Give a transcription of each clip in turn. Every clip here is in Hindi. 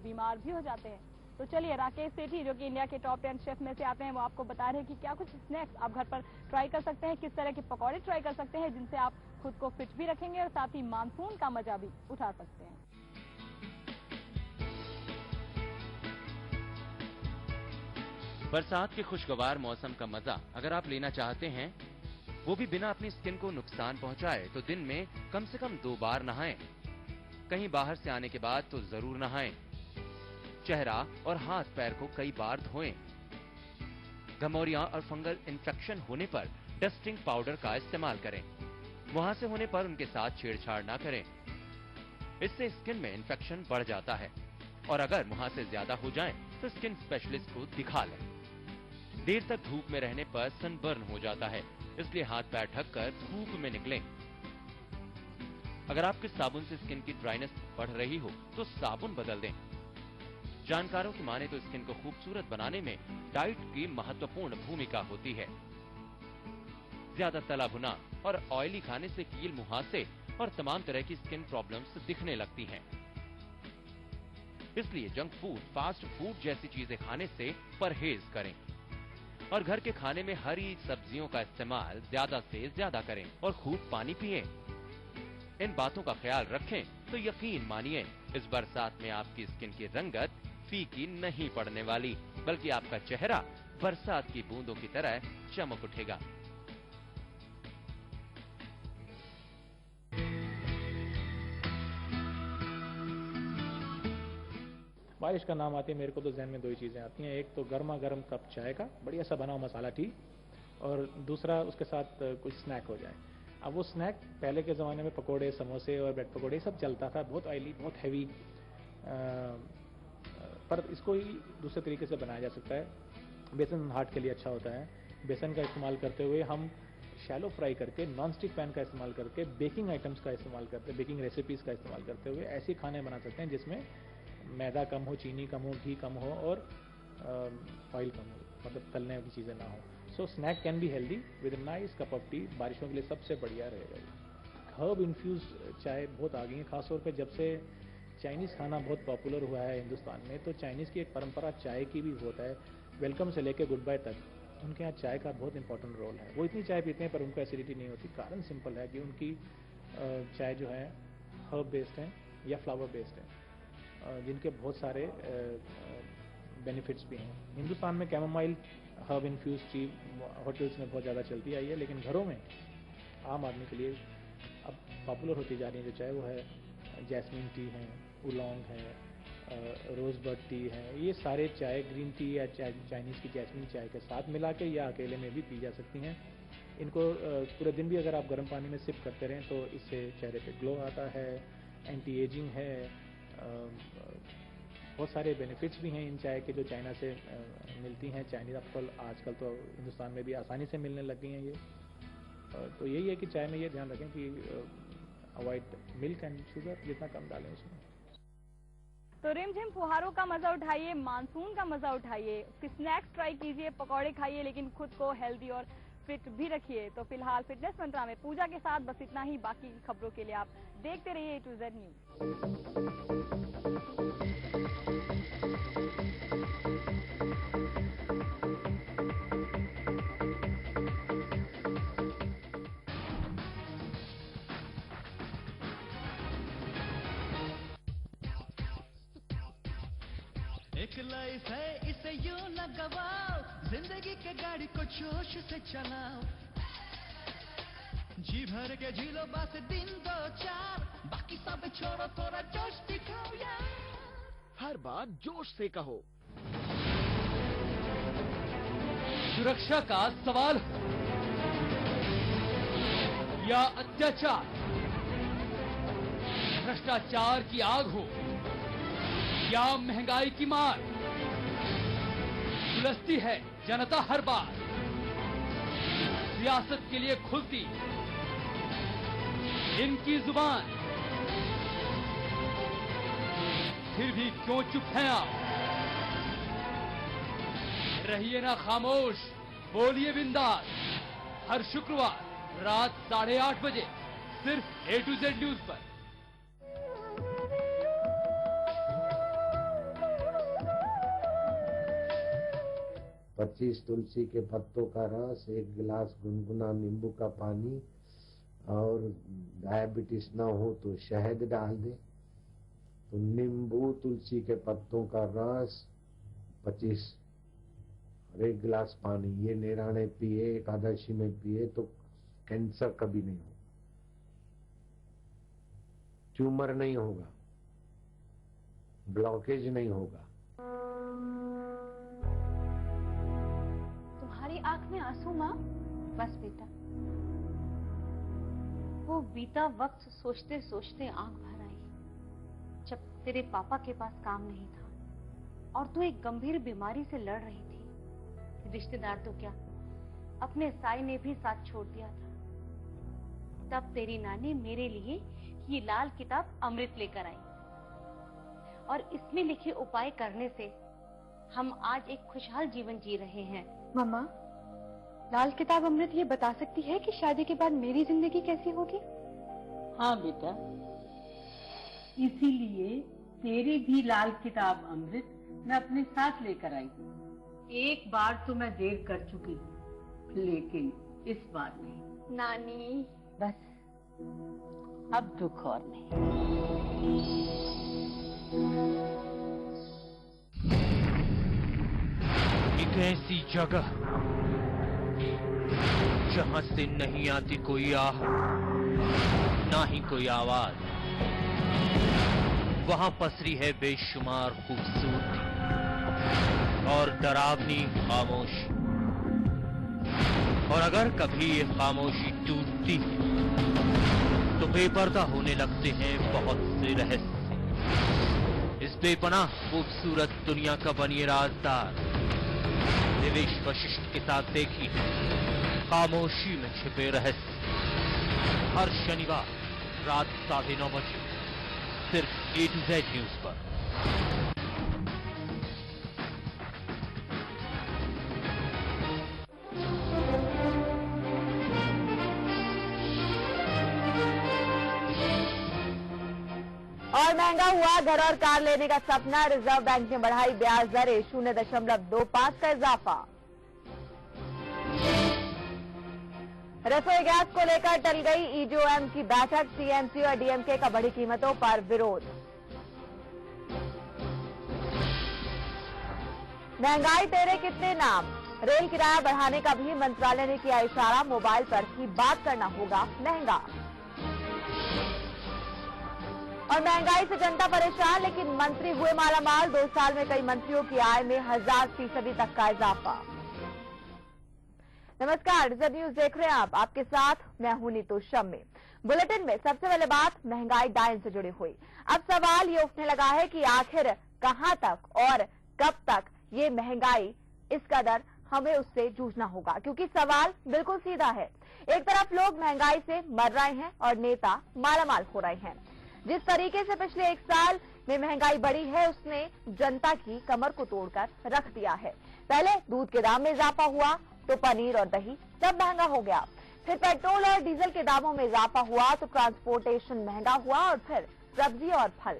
बीमार भी हो जाते हैं। तो चलिए राकेश सेठी जो कि इंडिया के टॉप 10 शेफ में से आते हैं, वो आपको बता रहे हैं कि क्या कुछ स्नैक्स आप घर पर ट्राई कर सकते हैं, किस तरह के पकौड़े ट्राई कर सकते हैं जिनसे आप खुद को फिट भी रखेंगे और साथ ही मानसून का मजा भी उठा सकते हैं। बरसात के खुशगवार मौसम का मजा अगर आप लेना चाहते हैं, वो भी बिना अपनी स्किन को नुकसान पहुंचाए, तो दिन में कम से कम 2 बार नहाएं। कहीं बाहर से आने के बाद तो जरूर नहाएं। चेहरा और हाथ पैर को कई बार धोएं। घमौरियां और फंगल इन्फेक्शन होने पर डस्टिंग पाउडर का इस्तेमाल करें। वहां से होने पर उनके साथ छेड़छाड़ ना करें, इससे स्किन में इन्फेक्शन बढ़ जाता है। और अगर मुहासे ज्यादा हो जाएं, तो स्किन स्पेशलिस्ट को दिखा लें। देर तक धूप में रहने पर सनबर्न हो जाता है, इसलिए हाथ पैर ढककर धूप में निकलें। अगर आपके साबुन से स्किन की ड्राइनेस बढ़ रही हो तो साबुन बदल दें। जानकारों की माने तो स्किन को खूबसूरत बनाने में डाइट की महत्वपूर्ण भूमिका होती है। ज्यादा तला भुना और ऑयली खाने से कील, मुहासे और तमाम तरह की स्किन प्रॉब्लम्स दिखने लगती हैं। इसलिए जंक फूड, फास्ट फूड जैसी चीजें खाने से परहेज करें और घर के खाने में हरी सब्जियों का इस्तेमाल ज्यादा से ज्यादा करें और खूब पानी पिएं। इन बातों का ख्याल रखें तो यकीन मानिए, इस बरसात में आपकी स्किन की रंगत फीकी नहीं पड़ने वाली, बल्कि आपका चेहरा बरसात की बूंदों की तरह चमक उठेगा। बारिश का नाम आते ही मेरे को तो ज़हन में 2 ही चीज़ें आती हैं। एक तो गर्मा गर्म कप चाय का बढ़िया सा बना हुआ मसाला टी, और दूसरा उसके साथ कुछ स्नैक हो जाए। अब वो स्नैक पहले के ज़माने में पकोड़े, समोसे और ब्रेड पकोड़े सब चलता था, बहुत ऑयली, बहुत हैवी, पर इसको ही दूसरे तरीके से बनाया जा सकता है। बेसन हार्ट के लिए अच्छा होता है। बेसन का इस्तेमाल करते हुए हम शैलो फ्राई करके, नॉन स्टिक पैन का इस्तेमाल करके, बेकिंग आइटम्स का इस्तेमाल करते, बेकिंग रेसिपीज़ का इस्तेमाल करते हुए ऐसे खाने बना सकते हैं जिसमें मैदा कम हो, चीनी कम हो, घी कम हो और ऑयल कम हो, मतलब तलने की चीज़ें ना हो। So snack can be healthy with nice cup of tea. बारिशों के लिए सबसे बढ़िया रहेगा ये। हर्ब इन्फ्यूज चाय बहुत आ गई है, खासतौर पे जब से चाइनीज़ खाना बहुत पॉपुलर हुआ है हिंदुस्तान में, तो चाइनीज़ की एक परंपरा चाय की भी होता है। वेलकम से लेकर गुड बाय तक उनके यहाँ चाय का बहुत इंपॉर्टेंट रोल है। वो इतनी चाय पीते हैं पर उनको एसिडिटी नहीं होती। कारण सिंपल है कि उनकी चाय जो है हर्ब बेस्ड है या फ्लावर बेस्ड है, जिनके बहुत सारे बेनिफिट्स भी हैं। हिंदुस्तान में chamomile herb infuse tea hotels में बहुत ज़्यादा चलती आई है, लेकिन घरों में आम आदमी के लिए अब पॉपुलर होती जा रही है जो चाय, वो है जैस्मिन टी है, उलोंग है, रोजबर्ड टी है। ये सारे चाय ग्रीन टी या चाइनीज़ की जैस्मिन चाय के साथ मिला के या अकेले में भी पी जा सकती हैं। इनको पूरे दिन भी अगर आप गर्म पानी में सिप करते रहें तो इससे चेहरे पे ग्लो आता है, एंटी एजिंग है, बहुत सारे बेनिफिट्स भी हैं इन चाय के जो चाइना से मिलती हैं। चाइनीज एप्पल आजकल तो हिंदुस्तान में भी आसानी से मिलने लग गई हैं ये। तो यही है कि चाय में ये ध्यान रखें कि अवॉइड मिल्क एंड शुगर, जितना कम डालें उसमें। तो रिमझिम फुहारों का मजा उठाइए, मानसून का मजा उठाइए, स्नैक्स ट्राई कीजिए, पकौड़े खाइए, लेकिन खुद को हेल्दी और फिट भी रखिए। तो फिलहाल फिटनेस मंत्रा में पूजा के साथ बस इतना ही। बाकी की खबरों के लिए आप देखते रहिए A to Z न्यूज। एक लाइफ है इसे यूं न गवाओ, जिंदगी के गाड़ी को जोश से चलाओ। जी भर के जी लो बस दिन 2-4, बाकी सब छोड़ो, थोड़ा जोश दिखाओ यार। हर बात जोश से कहो। सुरक्षा का सवाल या अत्याचार, भ्रष्टाचार की आग हो या महंगाई की मार, उलझती है जनता हर बार। सियासत के लिए खुलती इनकी जुबान, फिर भी क्यों चुप हैं आप? रहिए ना खामोश, बोलिए बिंदास। हर शुक्रवार रात 8:30 बजे सिर्फ A to Z न्यूज पर। 25 तुलसी के पत्तों का रस, 1 गिलास गुनगुना नींबू का पानी, और डायबिटीज ना हो तो शहद डाल दे। तो नींबू, तुलसी के पत्तों का रस, 25 और 1 गिलास पानी, ये निराणे पिए, एकादशी में पिए तो कैंसर कभी नहीं होगा, ट्यूमर नहीं होगा, ब्लॉकेज नहीं होगा। तुम्हारी आंख में आंसू माँ? बस बेटा, वो बीता वक्त सोचते सोचते आंख भर आई, जब तेरे पापा के पास काम नहीं था और तू एक गंभीर बीमारी से लड़ रही थी। रिश्तेदार तो क्या, अपने साई ने भी साथ छोड़ दिया था। तब तेरी नानी मेरे लिए ये लाल किताब अमृत लेकर आई और इसमें लिखे उपाय करने से हम आज एक खुशहाल जीवन जी रहे हैं। मम्मा, लाल किताब अमृत ये बता सकती है कि शादी के बाद मेरी जिंदगी कैसी होगी? हाँ बेटा, इसीलिए तेरी भी लाल किताब अमृत मैं अपने साथ लेकर आई। एक बार तो मैं देर कर चुकी हूँ, लेकिन इस बार नहीं। नानी, बस अब दुख और नहीं। एक ऐसी जगह जहां से नहीं आती कोई आह, ना ही कोई आवाज, वहां पसरी है बेशुमार खूबसूरती और डरावनी खामोशी। और अगर कभी ये खामोशी टूटती तो बेपर्दा होने लगते हैं बहुत से रहस्य। इस बेपनाह खूबसूरत दुनिया का बनिए राजदार देवेश वशिष्ठ के साथ देखी खामोशी में छिपे रहस्य, हर शनिवार रात 9:30 बजे सिर्फ A to Z न्यूज पर। और महंगा हुआ घर और कार लेने का सपना, रिजर्व बैंक ने बढ़ाई ब्याज दरें, 0.25 का इजाफा। रसोई गैस को लेकर टल गई ईडीओएम की बैठक, टीएमसी और डीएमके का बढ़ी कीमतों पर विरोध। महंगाई तेरे कितने नाम, रेल किराया बढ़ाने का भी मंत्रालय ने किया इशारा, मोबाइल पर ही बात करना होगा महंगा। और महंगाई से जनता परेशान, लेकिन मंत्री हुए मालामाल, 2 साल में कई मंत्रियों की आय में 1000% तक का इजाफा। नमस्कार, रिजर्व न्यूज देख रहे हैं आप, आपके साथ मैं हूं नीतू शम्मी। बुलेटिन में सबसे पहले बात महंगाई डायन से जुड़ी हुई। अब सवाल ये उठने लगा है कि आखिर कहां तक और कब तक ये महंगाई, इस कदर हमें उससे जूझना होगा, क्योंकि सवाल बिल्कुल सीधा है। एक तरफ लोग महंगाई से मर रहे हैं और नेता मालामाल हो रहे हैं। जिस तरीके से पिछले 1 साल में महंगाई बढ़ी है, उसने जनता की कमर को तोड़कर रख दिया है। पहले दूध के दाम में इजाफा हुआ तो पनीर और दही सब महंगा हो गया, फिर पेट्रोल और डीजल के दामों में इजाफा हुआ तो ट्रांसपोर्टेशन महंगा हुआ, और फिर सब्जी और फल।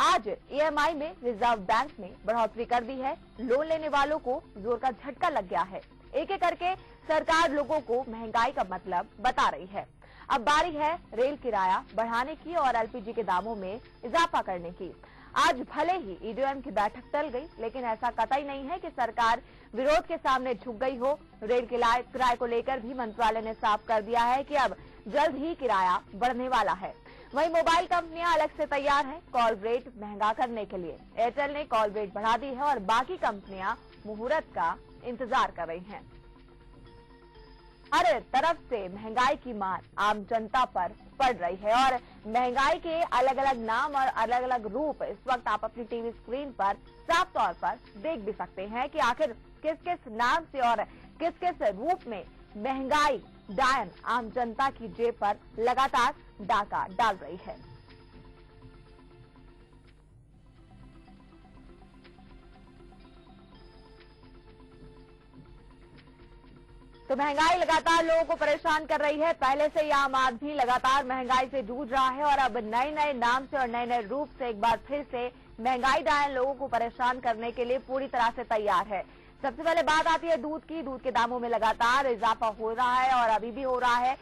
आज ईएमआई में रिजर्व बैंक ने बढ़ोतरी कर दी है, लोन लेने वालों को जोर का झटका लग गया है। एक एक करके सरकार लोगों को महंगाई का मतलब बता रही है। अब बारी है रेल किराया बढ़ाने की और एलपीजी के दामों में इजाफा करने की। आज भले ही ईडीओएम की बैठक टल गई, लेकिन ऐसा कतई नहीं है कि सरकार विरोध के सामने झुक गई हो। रेल किराए को लेकर भी मंत्रालय ने साफ कर दिया है कि अब जल्द ही किराया बढ़ने वाला है। वहीं मोबाइल कंपनियां अलग से तैयार हैं कॉल रेट महंगा करने के लिए। एयरटेल ने कॉल रेट बढ़ा दी है और बाकी कंपनियां मुहूर्त का इंतजार कर रही हैं। हर तरफ से महंगाई की मार आम जनता पर पड़ रही है और महंगाई के अलग अलग नाम और अलग अलग रूप इस वक्त आप अपनी टीवी स्क्रीन पर साफ तौर पर देख भी सकते हैं कि आखिर किस किस नाम से और किस किस रूप में महंगाई डायन आम जनता की जेब पर लगातार डाका डाल रही है। तो महंगाई लगातार लोगों को परेशान कर रही है। पहले से ही आम आदमी लगातार महंगाई से जूझ रहा है और अब नए नए नाम से और नए नए रूप से एक बार फिर से महंगाई डायन लोगों को परेशान करने के लिए पूरी तरह से तैयार है। सबसे पहले बात आती है दूध की। दूध के दामों में लगातार इजाफा हो रहा है और अभी भी हो रहा है।